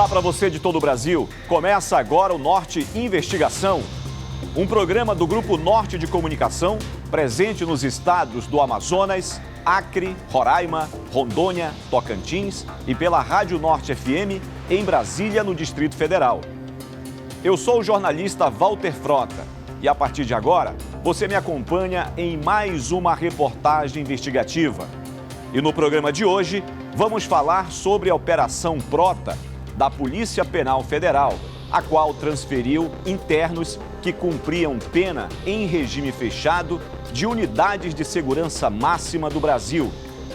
Olá para você de todo o Brasil. Começa agora o Norte Investigação, um programa do Grupo Norte de Comunicação, presente nos estados do Amazonas, Acre, Roraima, Rondônia, Tocantins e pela Rádio Norte FM em Brasília, no Distrito Federal. Eu sou o jornalista Walter Frota e a partir de agora você me acompanha em mais uma reportagem investigativa. E no programa de hoje vamos falar sobre a Operação Prota da Polícia Penal Federal, a qual transferiu internos que cumpriam pena em regime fechado de unidades de segurança máxima do Brasil.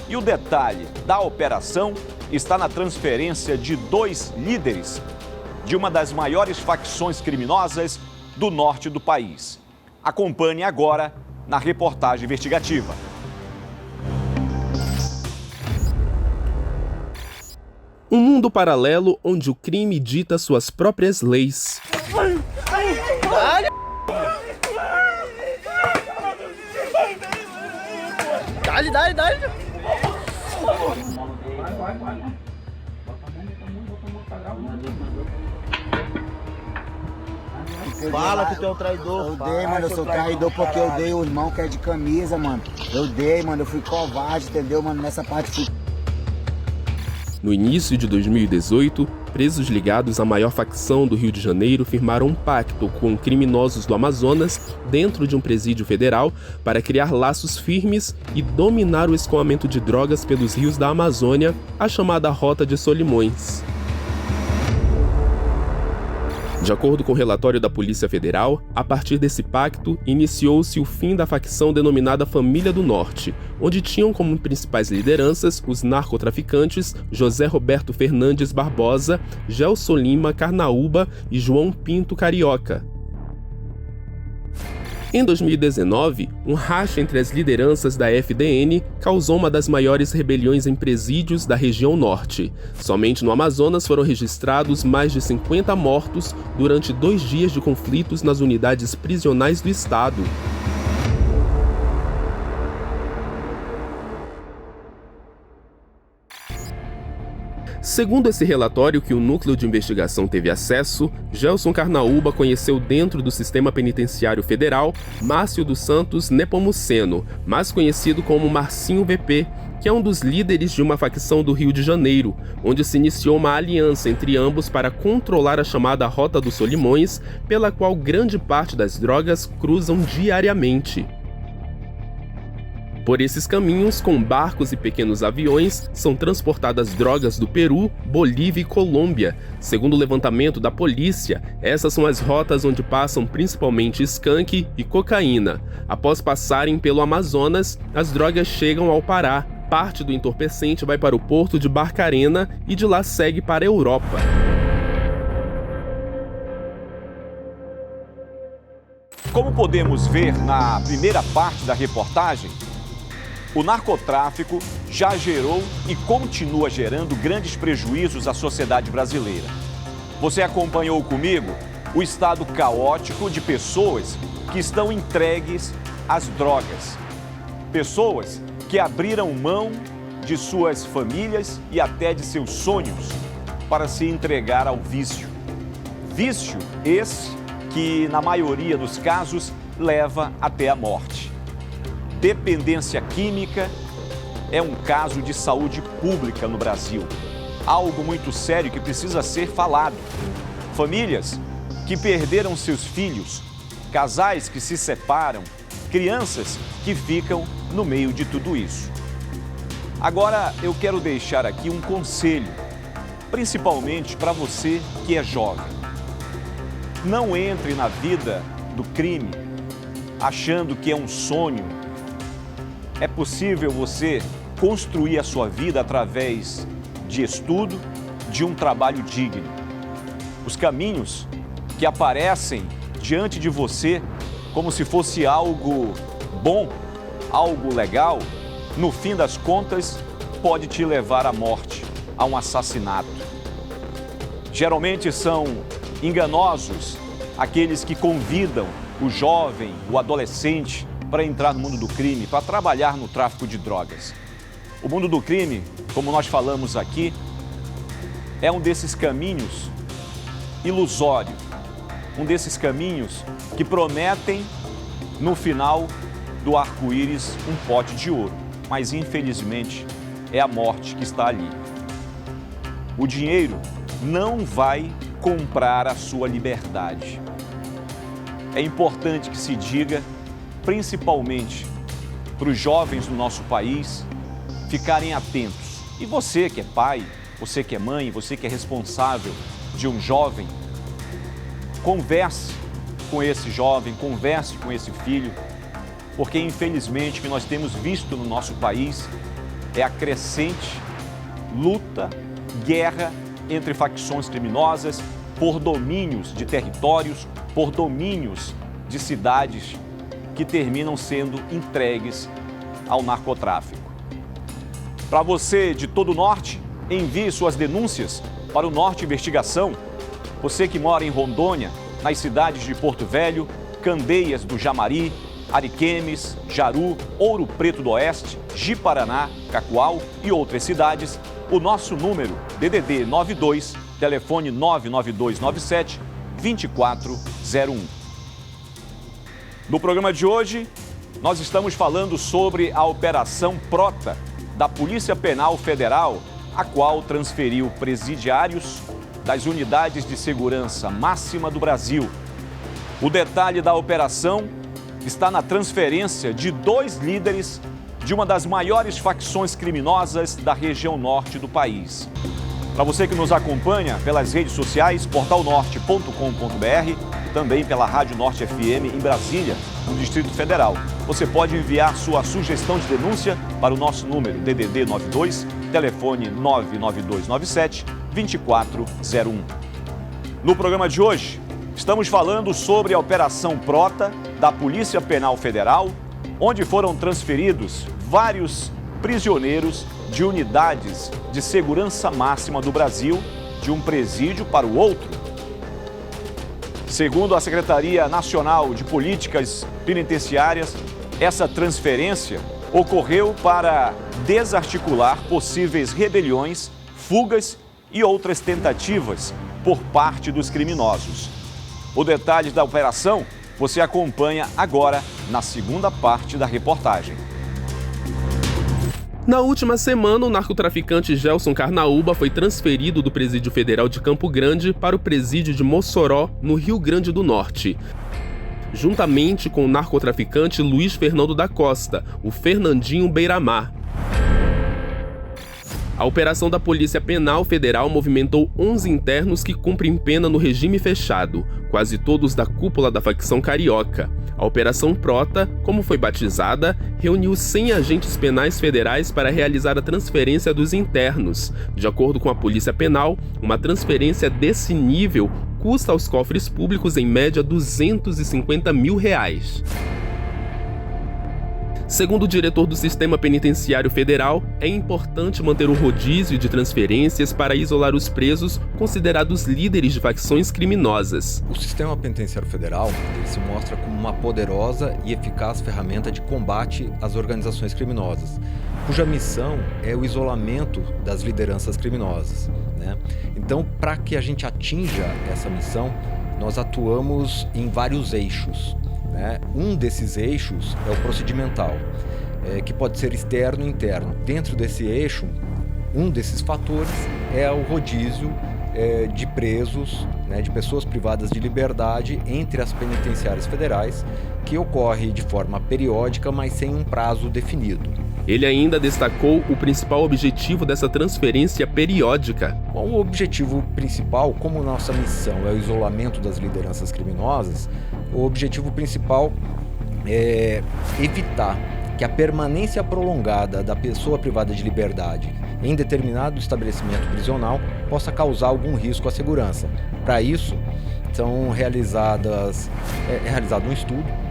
E o detalhe da operação está na transferência de 2 líderes de uma das maiores facções criminosas do norte do país. Acompanhe agora na reportagem investigativa. Um mundo paralelo onde o crime dita suas próprias leis. Dale. Fala que tu é um traidor. Eu dei, mano, eu sou traidor porque eu dei o irmão que é de camisa, mano. Eu dei, mano, eu fui covarde, entendeu, mano? Nessa parte fui... No início de 2018, presos ligados à maior facção do Rio de Janeiro firmaram um pacto com criminosos do Amazonas dentro de um presídio federal para criar laços firmes e dominar o escoamento de drogas pelos rios da Amazônia, a chamada Rota de Solimões. De acordo com o relatório da Polícia Federal, a partir desse pacto, iniciou-se o fim da facção denominada Família do Norte, onde tinham como principais lideranças os narcotraficantes José Roberto Fernandes Barbosa, Gelson Lima Carnaúba e João Pinto Carioca. Em 2019, um racha entre as lideranças da FDN causou uma das maiores rebeliões em presídios da região norte. Somente no Amazonas foram registrados mais de 50 mortos durante 2 dias de conflitos nas unidades prisionais do estado. Segundo esse relatório que o Núcleo de Investigação teve acesso, Gelson Carnaúba conheceu dentro do Sistema Penitenciário Federal Márcio dos Santos Nepomuceno, mais conhecido como Marcinho VP, que é um dos líderes de uma facção do Rio de Janeiro, onde se iniciou uma aliança entre ambos para controlar a chamada Rota dos Solimões, pela qual grande parte das drogas cruzam diariamente. Por esses caminhos, com barcos e pequenos aviões, são transportadas drogas do Peru, Bolívia e Colômbia. Segundo o levantamento da polícia, essas são as rotas onde passam principalmente skunk e cocaína. Após passarem pelo Amazonas, as drogas chegam ao Pará. Parte do entorpecente vai para o porto de Barcarena e de lá segue para a Europa. Como podemos ver na primeira parte da reportagem, o narcotráfico já gerou e continua gerando grandes prejuízos à sociedade brasileira. Você acompanhou comigo o estado caótico de pessoas que estão entregues às drogas. Pessoas que abriram mão de suas famílias e até de seus sonhos para se entregar ao vício. Vício esse que, na maioria dos casos, leva até a morte. Dependência química é um caso de saúde pública no Brasil. Algo muito sério que precisa ser falado. Famílias que perderam seus filhos, casais que se separam, crianças que ficam no meio de tudo isso. Agora eu quero deixar aqui um conselho, principalmente para você que é jovem. Não entre na vida do crime achando que é um sonho. É possível você construir a sua vida através de estudo, de um trabalho digno. Os caminhos que aparecem diante de você como se fosse algo bom, algo legal, no fim das contas, pode te levar à morte, a um assassinato. Geralmente são enganosos aqueles que convidam o jovem, o adolescente, para entrar no mundo do crime, para trabalhar no tráfico de drogas. O mundo do crime, como nós falamos aqui, é um desses caminhos ilusório, um desses caminhos que prometem, no final do arco-íris, um pote de ouro. Mas, infelizmente, é a morte que está ali. O dinheiro não vai comprar a sua liberdade. É importante que se diga, principalmente para os jovens do nosso país, ficarem atentos. E você que é pai, você que é mãe, você que é responsável de um jovem, converse com esse jovem, converse com esse filho, porque infelizmente o que nós temos visto no nosso país é a crescente luta, guerra entre facções criminosas por domínios de territórios, por domínios de cidades que terminam sendo entregues ao narcotráfico. Para você de todo o Norte, envie suas denúncias para o Norte Investigação. Você que mora em Rondônia, nas cidades de Porto Velho, Candeias do Jamari, Ariquemes, Jaru, Ouro Preto do Oeste, Ji-Paraná, Cacoal e outras cidades, o nosso número DDD 92, telefone 99297 2401. No programa de hoje, nós estamos falando sobre a Operação Prota da Polícia Penal Federal, a qual transferiu presidiários das unidades de segurança máxima do Brasil. O detalhe da operação está na transferência de 2 líderes de uma das maiores facções criminosas da região norte do país. Para você que nos acompanha pelas redes sociais, portalnorte.com.br, também pela Rádio Norte FM em Brasília, no Distrito Federal. Você pode enviar sua sugestão de denúncia para o nosso número DDD 92, telefone 99297 2401. No programa de hoje, estamos falando sobre a Operação Prota da Polícia Penal Federal, onde foram transferidos vários prisioneiros de unidades de segurança máxima do Brasil, de um presídio para o outro. Segundo a Secretaria Nacional de Políticas Penitenciárias, essa transferência ocorreu para desarticular possíveis rebeliões, fugas e outras tentativas por parte dos criminosos. O detalhe da operação você acompanha agora na segunda parte da reportagem. Na última semana, o narcotraficante Gelson Carnaúba foi transferido do Presídio Federal de Campo Grande para o Presídio de Mossoró, no Rio Grande do Norte, juntamente com o narcotraficante Luiz Fernando da Costa, o Fernandinho Beiramar. A operação da Polícia Penal Federal movimentou 11 internos que cumprem pena no regime fechado, quase todos da cúpula da facção carioca. A Operação Prota, como foi batizada, reuniu 100 agentes penais federais para realizar a transferência dos internos. De acordo com a Polícia Penal, uma transferência desse nível custa aos cofres públicos em média R$250 mil. Segundo o diretor do Sistema Penitenciário Federal, é importante manter o rodízio de transferências para isolar os presos considerados líderes de facções criminosas. O Sistema Penitenciário Federal ele se mostra como uma poderosa e eficaz ferramenta de combate às organizações criminosas, cuja missão é o isolamento das lideranças criminosas, né? Então, para que a gente atinja essa missão, nós atuamos em vários eixos. Um desses eixos é o procedimental, que pode ser externo e interno. Dentro desse eixo, um desses fatores é o rodízio de presos, de pessoas privadas de liberdade entre as penitenciárias federais, que ocorre de forma periódica, mas sem um prazo definido. Ele ainda destacou o principal objetivo dessa transferência periódica. Bom, o objetivo principal, como nossa missão é o isolamento das lideranças criminosas, o objetivo principal é evitar que a permanência prolongada da pessoa privada de liberdade em determinado estabelecimento prisional possa causar algum risco à segurança. Para isso, são realizado um estudo,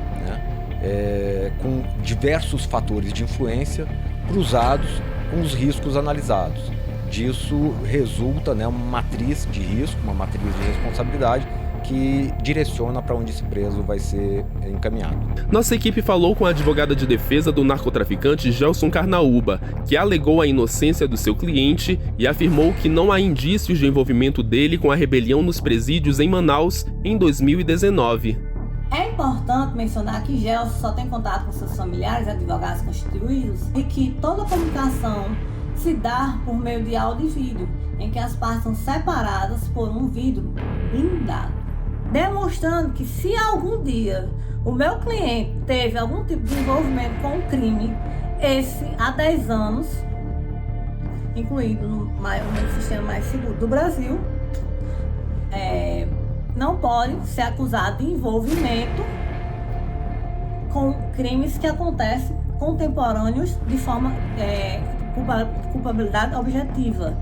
com diversos fatores de influência cruzados com os riscos analisados. Disso resulta uma matriz de risco, uma matriz de responsabilidade, que direciona para onde esse preso vai ser encaminhado. Nossa equipe falou com a advogada de defesa do narcotraficante Gelson Carnaúba, que alegou a inocência do seu cliente e afirmou que não há indícios de envolvimento dele com a rebelião nos presídios em Manaus em 2019. É importante mencionar que Gelson só tem contato com seus familiares e advogados constituídos e que toda a comunicação se dá por meio de áudio e vídeo, em que as partes são separadas por um vidro blindado, demonstrando que se algum dia o meu cliente teve algum tipo de envolvimento com o crime, esse há 10 anos, incluído no sistema mais seguro do Brasil, não pode ser acusado de envolvimento com crimes que acontecem contemporâneos de forma culpabilidade objetiva.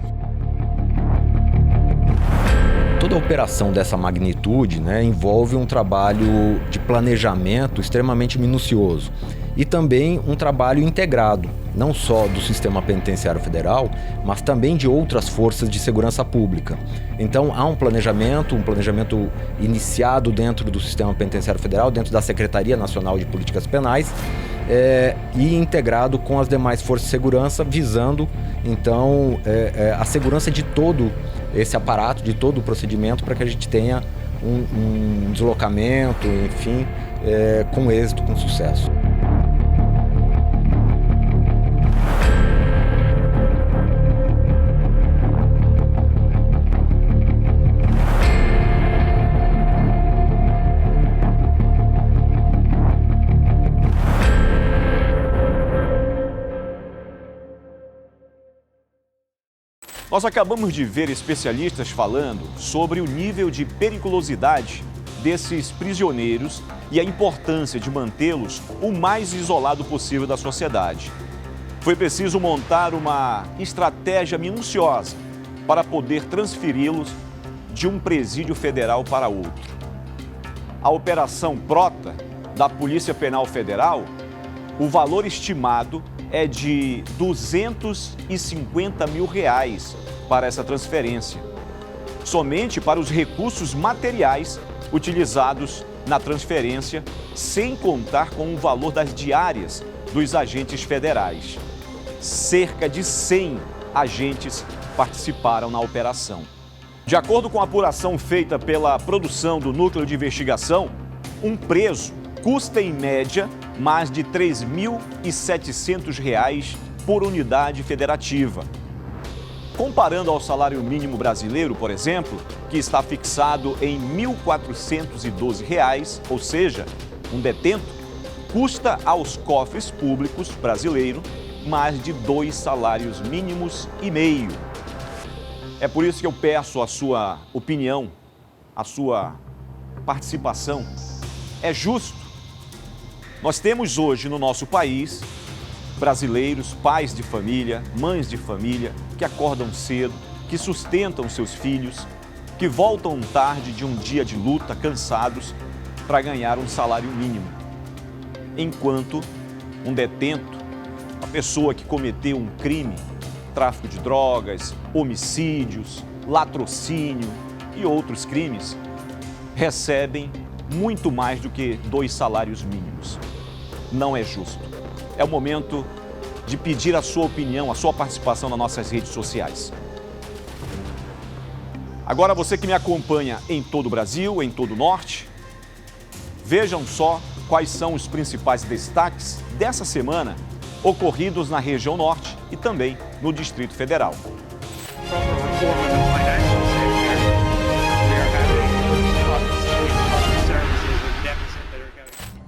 Toda operação dessa magnitude, envolve um trabalho de planejamento extremamente minucioso e também um trabalho integrado, não só do Sistema Penitenciário Federal, mas também de outras forças de segurança pública. Então há um planejamento iniciado dentro do Sistema Penitenciário Federal, dentro da Secretaria Nacional de Políticas Penais, e integrado com as demais forças de segurança, visando então a segurança de todo esse aparato, de todo o procedimento, para que a gente tenha um deslocamento, enfim, com êxito, com sucesso. Nós acabamos de ver especialistas falando sobre o nível de periculosidade desses prisioneiros e a importância de mantê-los o mais isolado possível da sociedade. Foi preciso montar uma estratégia minuciosa para poder transferi-los de um presídio federal para outro. A Operação Prota, da Polícia Penal Federal, o valor estimado é de R$250 mil para essa transferência, somente para os recursos materiais utilizados na transferência, sem contar com o valor das diárias dos agentes federais. Cerca de 100 agentes participaram na operação. De acordo com a apuração feita pela produção do Núcleo de Investigação, um preso custa em média mais de R$ 3.700 por unidade federativa. Comparando ao salário mínimo brasileiro, por exemplo, que está fixado em R$ 1.412, ou seja, um detento custa aos cofres públicos brasileiros mais de 2 salários mínimos e meio. É por isso que eu peço a sua opinião, a sua participação. É justo? Nós temos hoje no nosso país brasileiros, pais de família, mães de família, que acordam cedo, que sustentam seus filhos, que voltam tarde de um dia de luta, cansados, para ganhar um salário mínimo. Enquanto um detento, a pessoa que cometeu um crime, tráfico de drogas, homicídios, latrocínio e outros crimes, recebem muito mais do que 2 salários mínimos. Não é justo. É o momento de pedir a sua opinião, a sua participação nas nossas redes sociais. Agora, você que me acompanha em todo o Brasil, em todo o Norte, vejam só quais são os principais destaques dessa semana ocorridos na região Norte e também no Distrito Federal.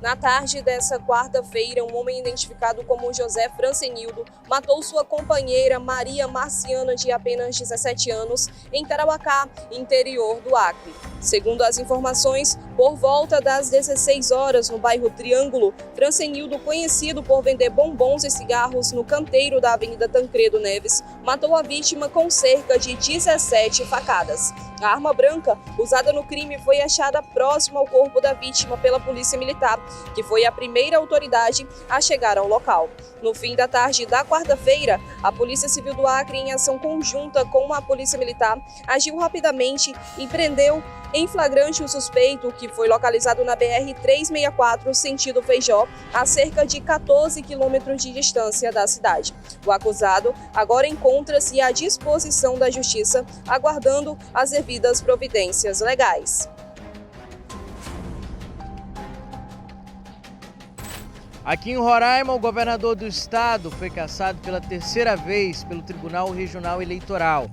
Na tarde dessa quarta-feira, um homem identificado como José Francenildo matou sua companheira Maria Marciana, de apenas 17 anos, em Tarauacá, interior do Acre. Segundo as informações, por volta das 16 horas, no bairro Triângulo, Francenildo, conhecido por vender bombons e cigarros no canteiro da Avenida Tancredo Neves, matou a vítima com cerca de 17 facadas. A arma branca usada no crime foi achada próxima ao corpo da vítima pela Polícia Militar, que foi a primeira autoridade a chegar ao local. No fim da tarde da quarta-feira, a Polícia Civil do Acre, em ação conjunta com a Polícia Militar, agiu rapidamente e prendeu em flagrante o suspeito, que foi localizado na BR-364, sentido Feijó, a cerca de 14 quilômetros de distância da cidade. O acusado agora encontra-se à disposição da Justiça, aguardando as devidas providências legais. Aqui em Roraima, o governador do estado foi cassado pela terceira vez pelo Tribunal Regional Eleitoral.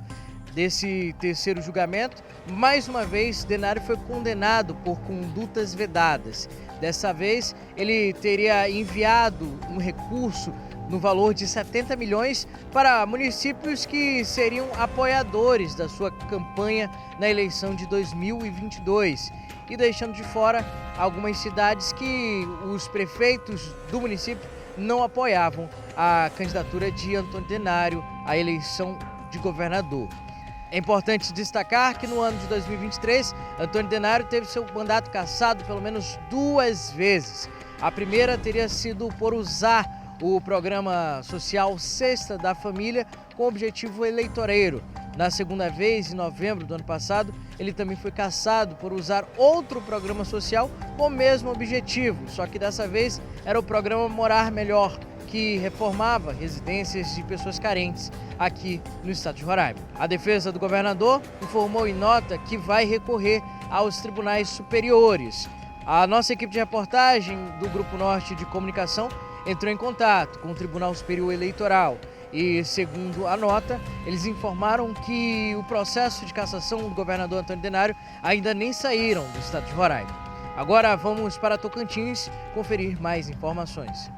Desse terceiro julgamento, mais uma vez, Denário foi condenado por condutas vedadas. Dessa vez, ele teria enviado um recurso no valor de 70 milhões para municípios que seriam apoiadores da sua campanha na eleição de 2022. E deixando de fora algumas cidades que os prefeitos do município não apoiavam a candidatura de Antônio Denário à eleição de governador. É importante destacar que no ano de 2023, Antônio Denário teve seu mandato cassado pelo menos 2 vezes. A primeira teria sido por usar o programa social Cesta da Família com objetivo eleitoreiro. Na segunda vez, em novembro do ano passado, ele também foi cassado por usar outro programa social com o mesmo objetivo, só que dessa vez era o programa Morar Melhor, que reformava residências de pessoas carentes aqui no estado de Roraima. A defesa do governador informou em nota que vai recorrer aos tribunais superiores. A nossa equipe de reportagem do Grupo Norte de Comunicação entrou em contato com o Tribunal Superior Eleitoral e, segundo a nota, eles informaram que o processo de cassação do governador Antônio Denário ainda nem saíram do estado de Roraima. Agora vamos para Tocantins conferir mais informações.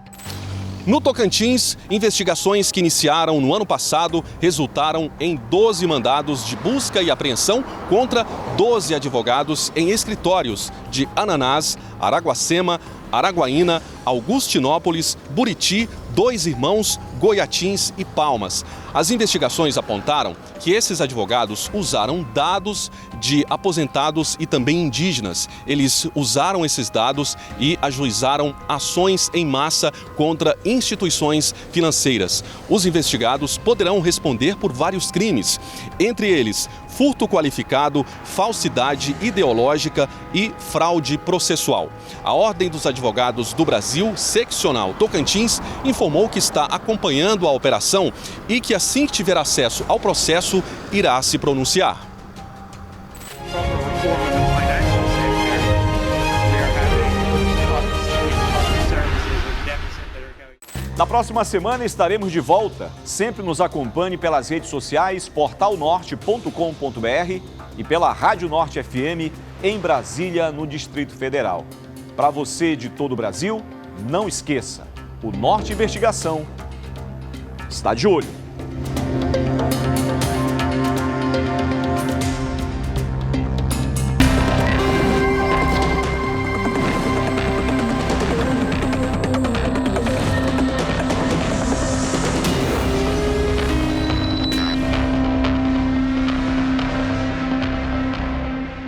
No Tocantins, investigações que iniciaram no ano passado resultaram em 12 mandados de busca e apreensão contra 12 advogados em escritórios de Ananás, Araguacema, Araguaína, Augustinópolis, Buriti, Dois Irmãos, Goiatins e Palmas. As investigações apontaram que esses advogados usaram dados de aposentados e também indígenas. Eles usaram esses dados e ajuizaram ações em massa contra instituições financeiras. Os investigados poderão responder por vários crimes, entre eles furto qualificado, falsidade ideológica e fraude processual. A Ordem dos Advogados do Brasil, seccional Tocantins, informou que está acompanhando a operação e que assim que tiver acesso ao processo, irá se pronunciar. Na próxima semana estaremos de volta. Sempre nos acompanhe pelas redes sociais, portalnorte.com.br e pela Rádio Norte FM em Brasília, no Distrito Federal. Para você de todo o Brasil, não esqueça, o Norte Investigação está de olho.